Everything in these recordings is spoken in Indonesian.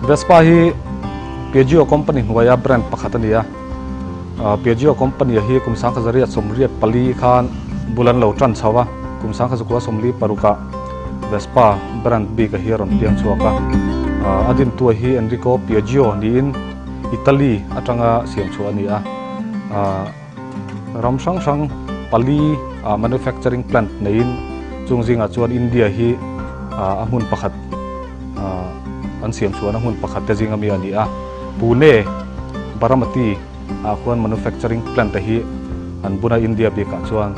Vespa hi Piaggio company huaya brand pakhatania Piaggio company hi kumsang khazari somri pali khan bulan lo tran chawa kumsang khazukwa somli paruka Vespa brand bi ka hiron piang chuaka adin tu hi Enrico Piaggio ni in Italy atanga siam chu ania ramsang sang pali manufacturing plant nein chungzinga chuan India hi amun pakhat an siam chuan amun pakhat te jinga mi ania Pune Baramati khuan manufacturing plant hi an buna India bi ka chuan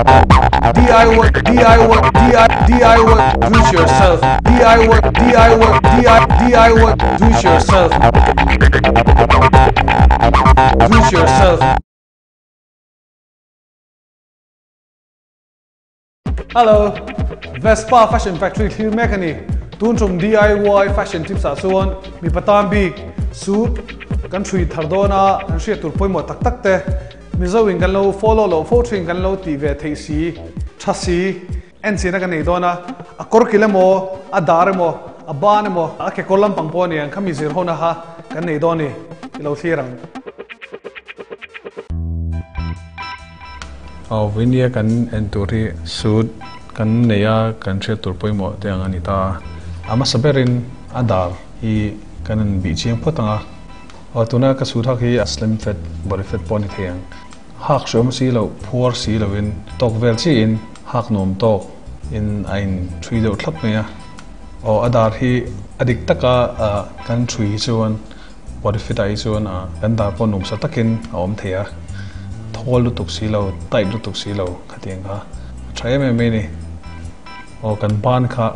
DIY, do it yourself. DIY, do it yourself. Do it yourself. Hello, Vespa Fashion Factory clear mechanic. Tunchum DIY fashion tips asuan mi patam big suit kan thui thardona an ria tur poimo tak tak te Mizoram kan lo follow lo photoing kan lo ti ve thei si thasi en sina kan nei dona a kor kilamo a dar mo a ban mo a ke kolam pangponi an khami zir hona ha kan nei doni lo thirang Winia kan enturi suit kan neya kan ria tur poimo te anganita ama saberin adar hi kanan bi chiang photanga tuna ka suthak hi slim fit body fit poni thiang hak shom si lo phor si lo in tok vel chi in hak nom tok in ain thui do thlap meya adar hi adik taka kan thui chuan body fit ai chuan kan dar pon nom sa takin om thea thol lutuk si lo type lutuk si lo khatiang ha try me me ni kan ban kha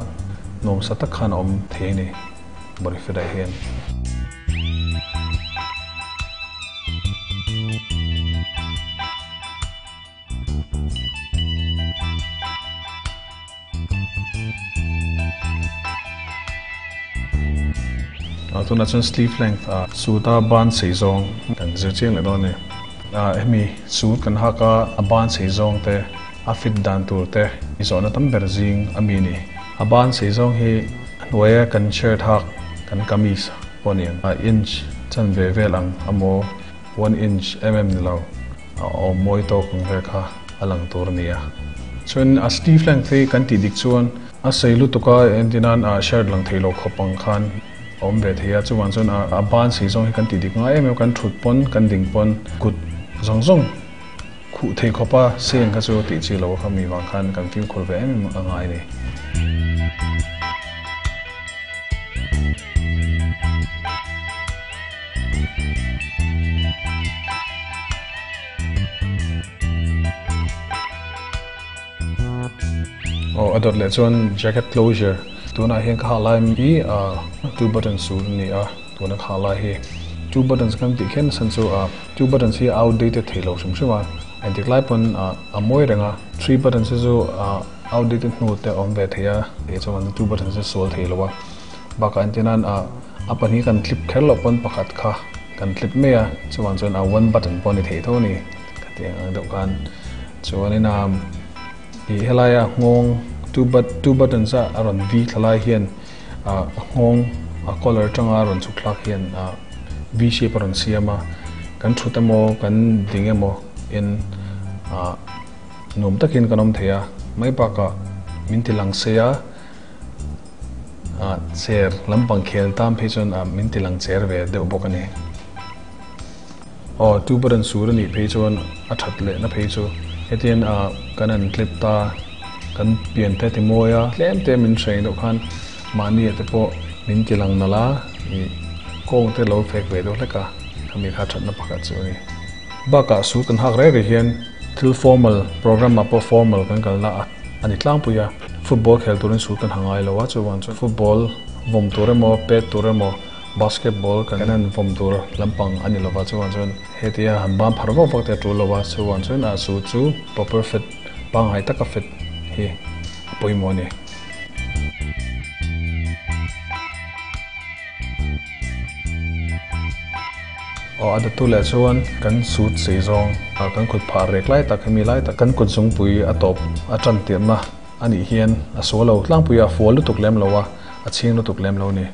nom sa tak khan om the ni body fit ai hian tuna chun sleeve length suta ban seizong kan zircheng le don ne hemi suit kan haka ban seizong te a fit dan tur te izona tam berzing amini ban seizong hi noya kan shirt hak kan kamis poniang inch chan ve velang amo 1 inch ni lo moi to kung ve kha alang tur nia chun a sleeve length hi kan ti dik chuan a seilu tuka entinan shirt lang thailo khopang khan om ve thia chuan chun a ban seizong hi kan ti dik nga kan thut pon kan ding pon kut zong khu thei khopa seng ka chu ti chi lo khami wang khan kan film khol ve angai ni adot le chuan jacket closure tuna hian kha lai mi two buttons su ni tuna kha lai hi two buttons kan ti khen san chu two buttons hi outdated thelo sum suma and the lai pon a moi renga three buttons chu outdated no te on ve thia e chuan two buttons chu sol thelo wa ba kan tinan apan hi kan clip kherlo pon pakhat kha kan clip me chuan one button pon ni thei tho ni katiang do kan chuan ina i helaya ngong two buttons aron v thalai hian ngong collar tanga ron chuklak hian v shape aron siama kan thutamo kan dingemo in nom takin kanom theya mai pa ka mintilang seya chair lampang khel tam phechon mintilang chair ve de bokani two button sur ni phechon athat le na phechu etian kanan clip ta kan pian te ti moya klem te min train do khan mani te po min tilang nala i kong te lo fek ve do leka kami kha that na pakha chu ni ba ka su kan hak re hian thil formal program ma po formal kan kal na ani tlang puya football khel turin su kan hangai lo wa chu wan chu football vom tore mo pet tore mo basketball kanan vom tur lampang ani lo wa chu wan chun hetia hambam pharwa pak te tu lo wa chu wan chun su chu proper fit bang hai taka fit hi poimo ni ada tu le chuan kan suit seizong kan khut phar rek lai tak mi lai tak kan kut sung pui atop atran tiam ma ani hian a solo tlang pui a fol tuk lem lowa a ching lu tuk lem lo ni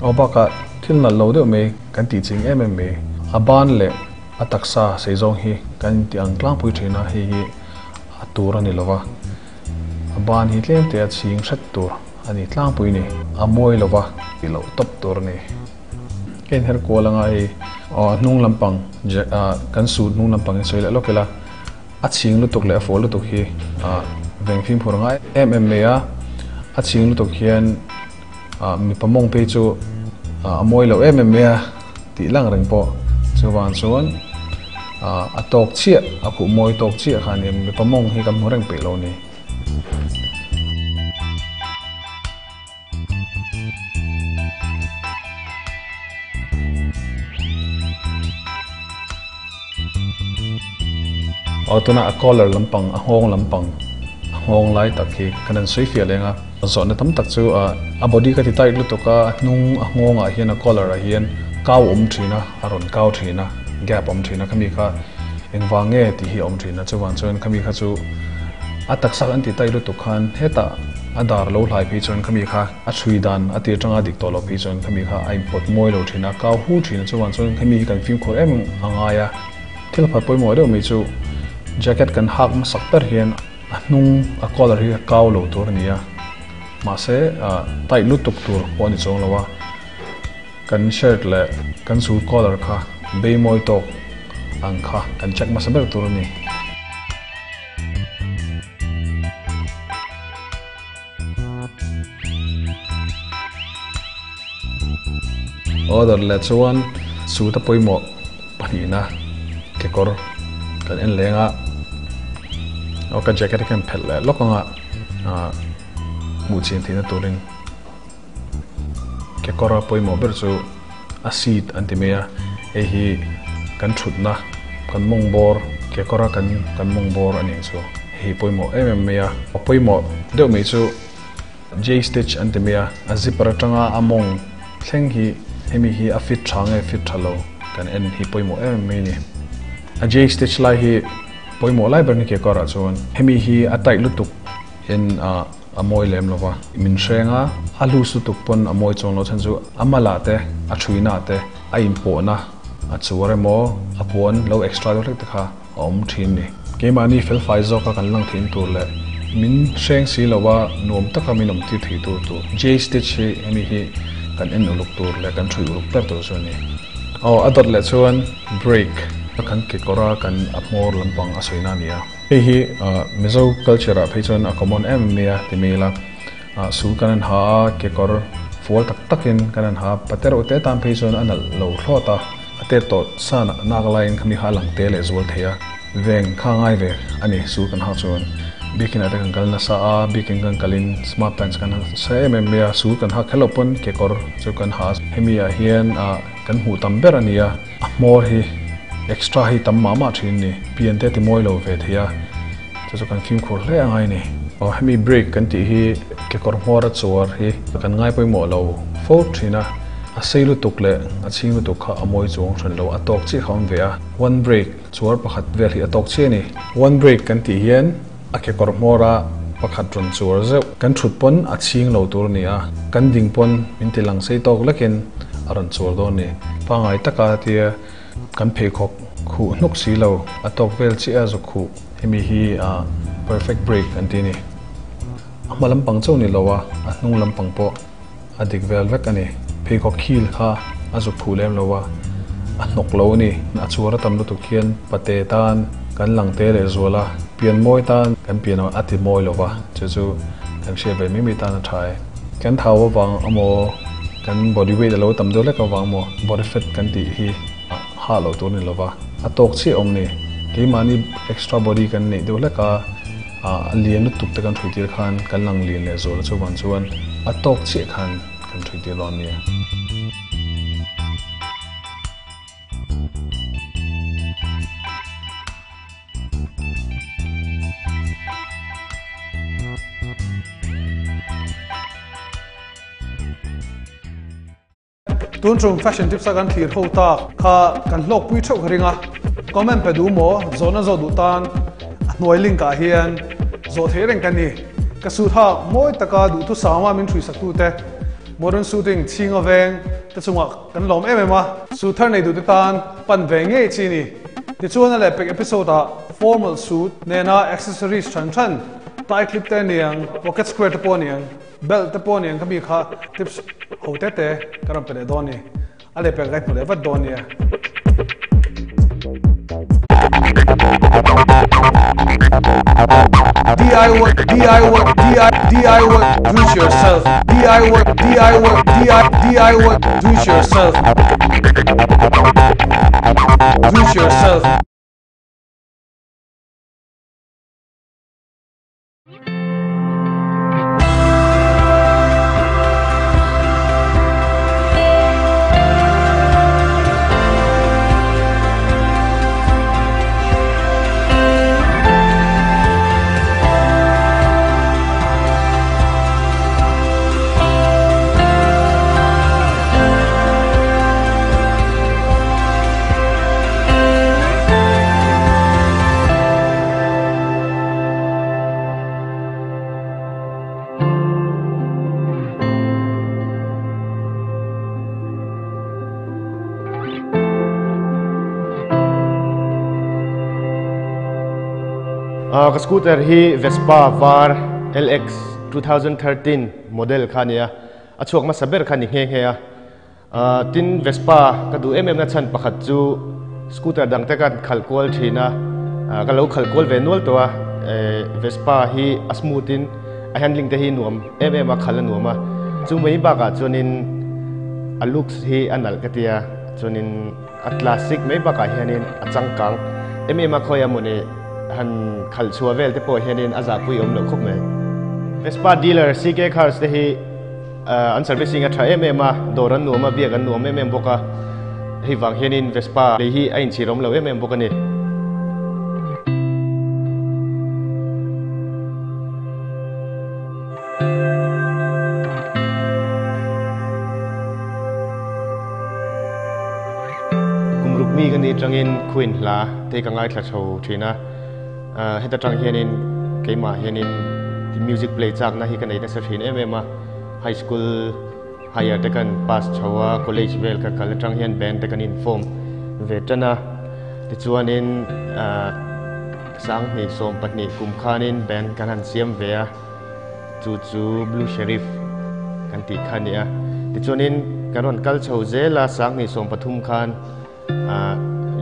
obaka thil na lo de me kan ti ching me a ban le a taksa seizong hi kan ti ang tlang pui thina hi atur ani lowa a ban hi tlem te a ching shat tur ani tlang pui ni a moi lowa ki lo top tur ni ken her ko langa hi nung lampang kan su nung lampang soila lokela a ching lu tuk le fol lu tuk hi veng phim phuranga MMA a ching lu tuk hian mi pamong pe chu moi lo MMA ti lang reng po chuwan chuan a tok chia a khu moi tok chia khan mi pamong hi kam horeng pe lo ni tuna a collar lampang a hong lai tak hi kanan sui fia lenga zon na tam tak chu a body ka ti tai lu to ka nung a hong a hian a collar a hian kaw thina aron kaw thina gap thina kami kha engwange ti hi thina chuwan chuan kami kha chu a tak sak an ti tai lu to khan heta adar lo lai pi chuan kami kha a thui dan a ti tanga dik to lo pi chuan kami kha ai pot moi lo thina kaw hu thina chuwan chuan kami kan film khor em angaya thil phat poi moi do mi chu jacket kan hak ma saktar hian nung a collar hi kaw lo tur nia ma se tai lu tuk tur poni chong lawa kan shirt le kan suit collar kha be moi tok ang kha kan check ma saber tur ni order le chuan suit a poimo panina ke kor kan en lenga oka jacket kan phel le lokanga mu chen thina turin ke kora poimo ber chu a seat antimea e hi kan thutna kan mongbor ke kora kan mongbor ani chu hi poimo mmea poimo deu me chu j stitch antimea a zipper tanga among thleng hi hemi hi a fit thange fit thalo kan en hi poimo mmea ni a j stitch lai hi poimo lai ber ni ke kora chuan hemi hi a tai lutuk in a moi lem lova min hrenga alu su tuk pon a moi chong lo chan chu amala te a thuina te a impo na a chuare mo a pon lo extra do lek kha om thin ni ke mani fel fai zo ka kan lang thin tur le min hreng si lova nom taka minom ti thi tu j stitch hi hemi hi kan en uluk tur le kan thui uluk tar tur so ni adot le chuan break kan ke kora kan apmor lampang asoina nia hi mizo culture a pheichon a common nia timela su kanan ha ke kor fol tak takin kanan ha pater ote tam pheichon anal lo thlota ate to sana nagalain khami halang te le zol theya veng khangai ve ani su kan ha chon bikin ate kan kalna sa a bikin kan kalin smart pants kan sa mmea su kan ha khelopon ke kor chu kan ha hemia hian kan hu tamber ania amor hi extra hi tam mama thin ni pian te ti moi lo ve thia chu kan film khor le angai ni hemi break kan ti hi ke kor hora chuar hi kan ngai poi mo lo fo thina a seilu tuk le a chinglu tuk kha amoi chong thran lo a tok chi kham ve a one break chuar pakhat vel hi a tok che ni one break kan ti hian a ke kor hora pakhat tron chuar zeu kan thut pon a ching lo tur ni a kan ding pon min ti lang sei tok lekin aran chuar do ni pangai taka tia kan phei khok khu nuk si lo atok vel chi a zo khu hemi hi perfect break antini amalam pangchau ni lowa anung lam pangpo adik vel vek ani phei khok khil kha azo khu lem lowa anok lo ni na chuara tam lu tu khian pate tan kan lang te le zola pian moi tan kan pian ati moi lowa chu kan she ve mi tan thai kan thaw wang amo kan body weight lo tam do le ka wang mo body fat kan ti hi ha lo tur ni lova atok chi om ni ke mani extra body kan nei do la ka alien tuk te kan thuitir khan kan lang lien le zol chuan chuan atok chi khan kan thuitir lon ni tun chung fashion tips kan thlir ho ta kha kan hlok pui thau ringa comment pe du mo zona zo du tan noi link ka hian zo thereng kan ni ka su tha moi taka du tu sama min thui sak tu te modern shooting chinga veng ta chunga kan lom ma su thar nei du te tan pan ve nge chi ni ti chuan le pek episode a formal suit nena accessories chan tie clip te niang pocket square te poniang belt te poniang kami kha tips hote te karam pele doni ale pe gai pole va doni DIY do it yourself DIY do it yourself Ka scooter hi Vespa var LX 2013 model khania achuak ma saber khani nge nge tin Vespa ka du na chan pakhat chu scooter dang te kan khalkol thina ka lo khalkol ve nol to Vespa hi asmutin a handling te hi nuam a khala nuama chu mai ba ka chunin a looks hi anal katia chunin a classic mai ba ka hianin a changkang a khoya mone han khal chua vel te po hianin aza pui om lo khop mai Vespa dealer CK cars te hi an servicing a tha a doran nu ma biak an nu boka hi wang hianin Vespa le hi a in chirom lo boka ni kumruk mi kan ni tangin khuin la te ka ngai thla tho thina heta tang hianin keima hianin music play chak na hi kan nei na sa thin a high school higher te kan pass chawa college vel ka kal tang hian band te kan inform vetana ti chuanin sang ni som patni kum khanin band kan han siam ve a chu blue sheriff kan ti khania ti chuanin karon kal chho zela sang ni som pathum khan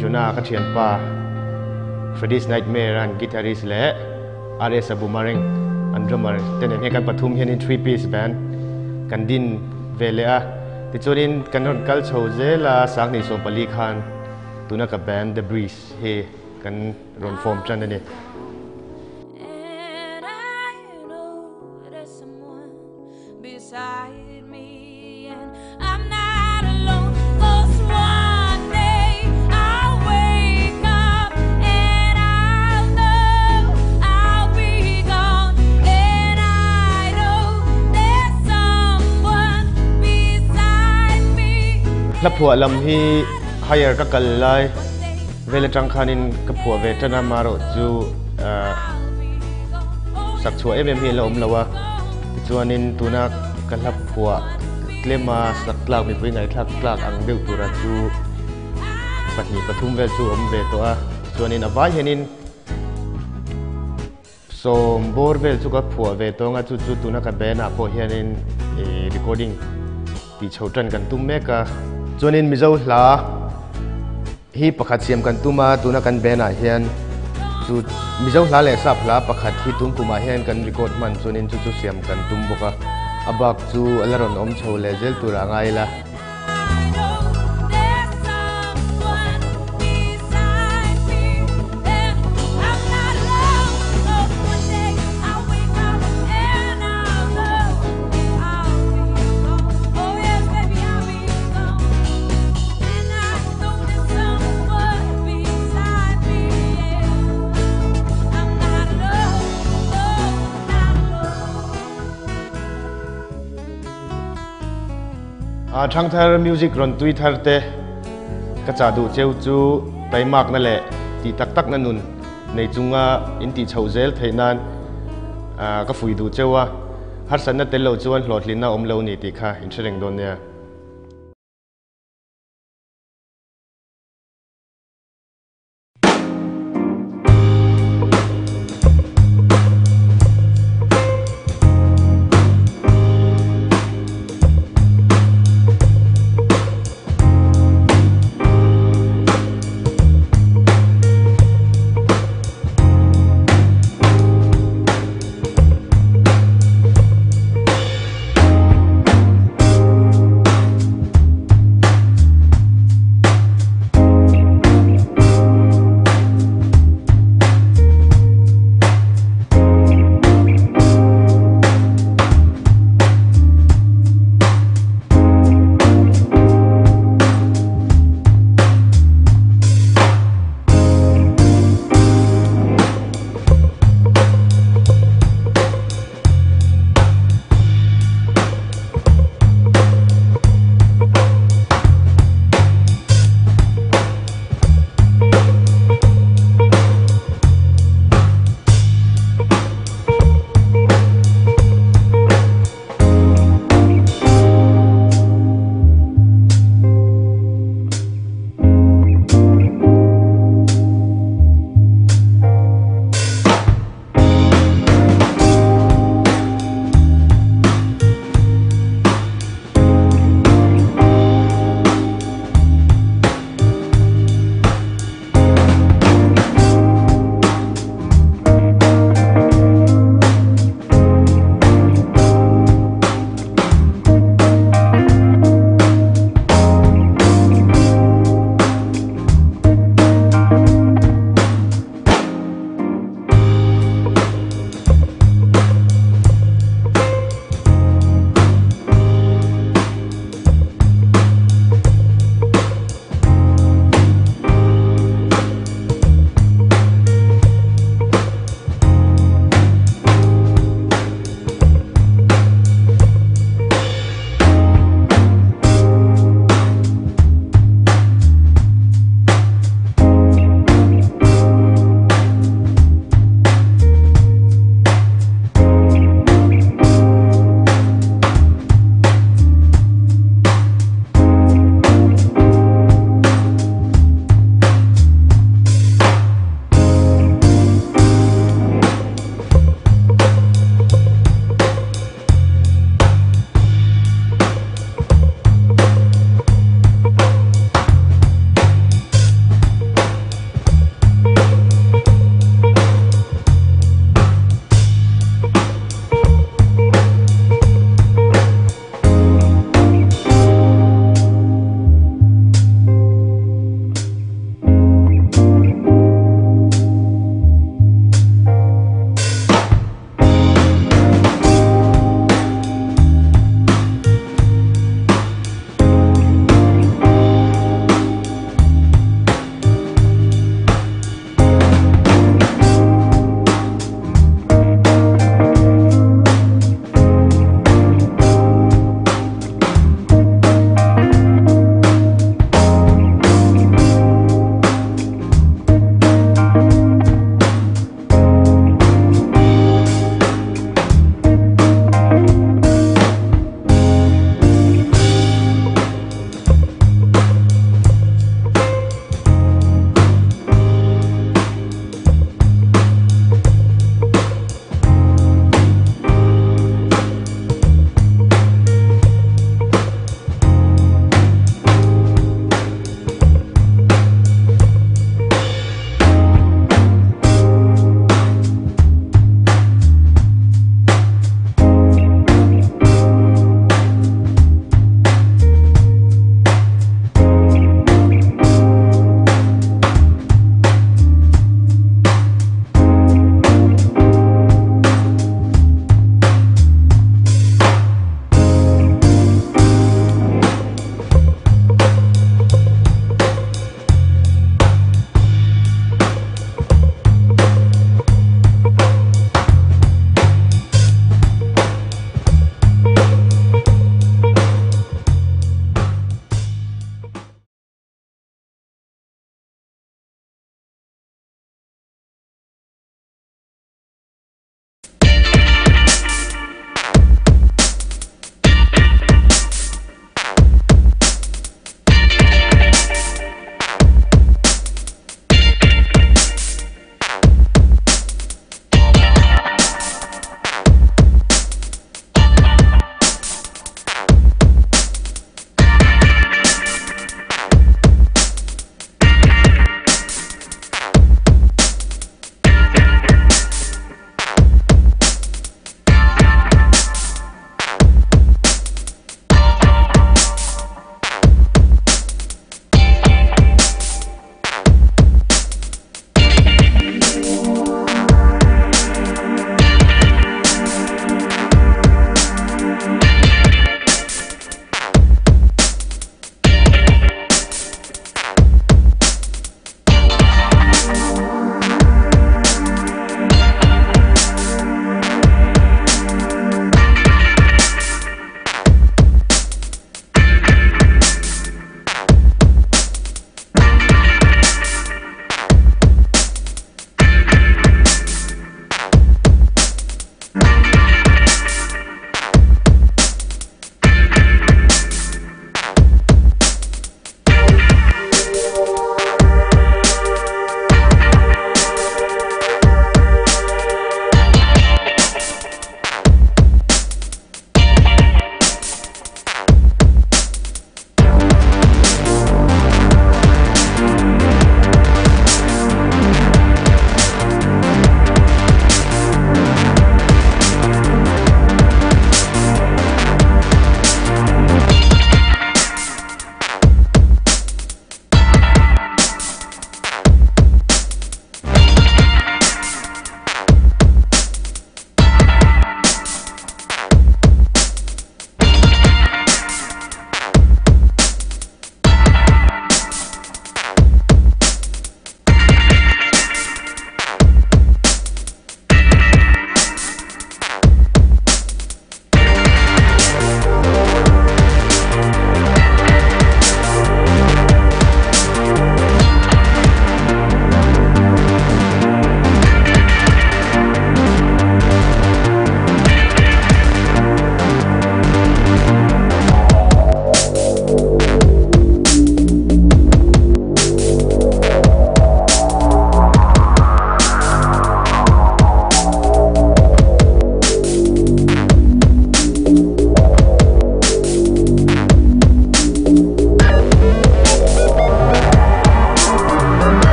juna ka thian pa Freddy's Nightmare and guitarist le RS Boomerang and drummer ten he kan pathum hian in 3-piece band kan din vele a ti chuanin kanon kal chho zela sang ni som pali khan tuna ka band The Breeze he kan ron form chan ani la phua lam hi higher ka kal lai vele tang khanin ka phua ve tana maro chu sak chua hi la lawa chuanin tuna ka la phua tlema sak tlak mi pui ngai tlak ang deu tura chu patni pathum vel chu ve to a chuanin awai henin som bor vel chu ka phua ve to nga chu tuna ka bena po hianin recording ti chhotan kan tum meka chuanin mizo hla hi pakhat siam kan tuma tuna kan bena hian chu mizo hla le sap hla pakhat hi tum kuma hian kan record man chuanin chu siam kan tum boka abak chu alaron om chho le zel tura ngai la thang thar music ron tui thar te ka cha du cheu chu taimak na le ti tak na nun nei chunga in ti chho zel theinan ka fui du chewa har san na te lo chuan hlot lin na om lo ni ti kha in threng don ne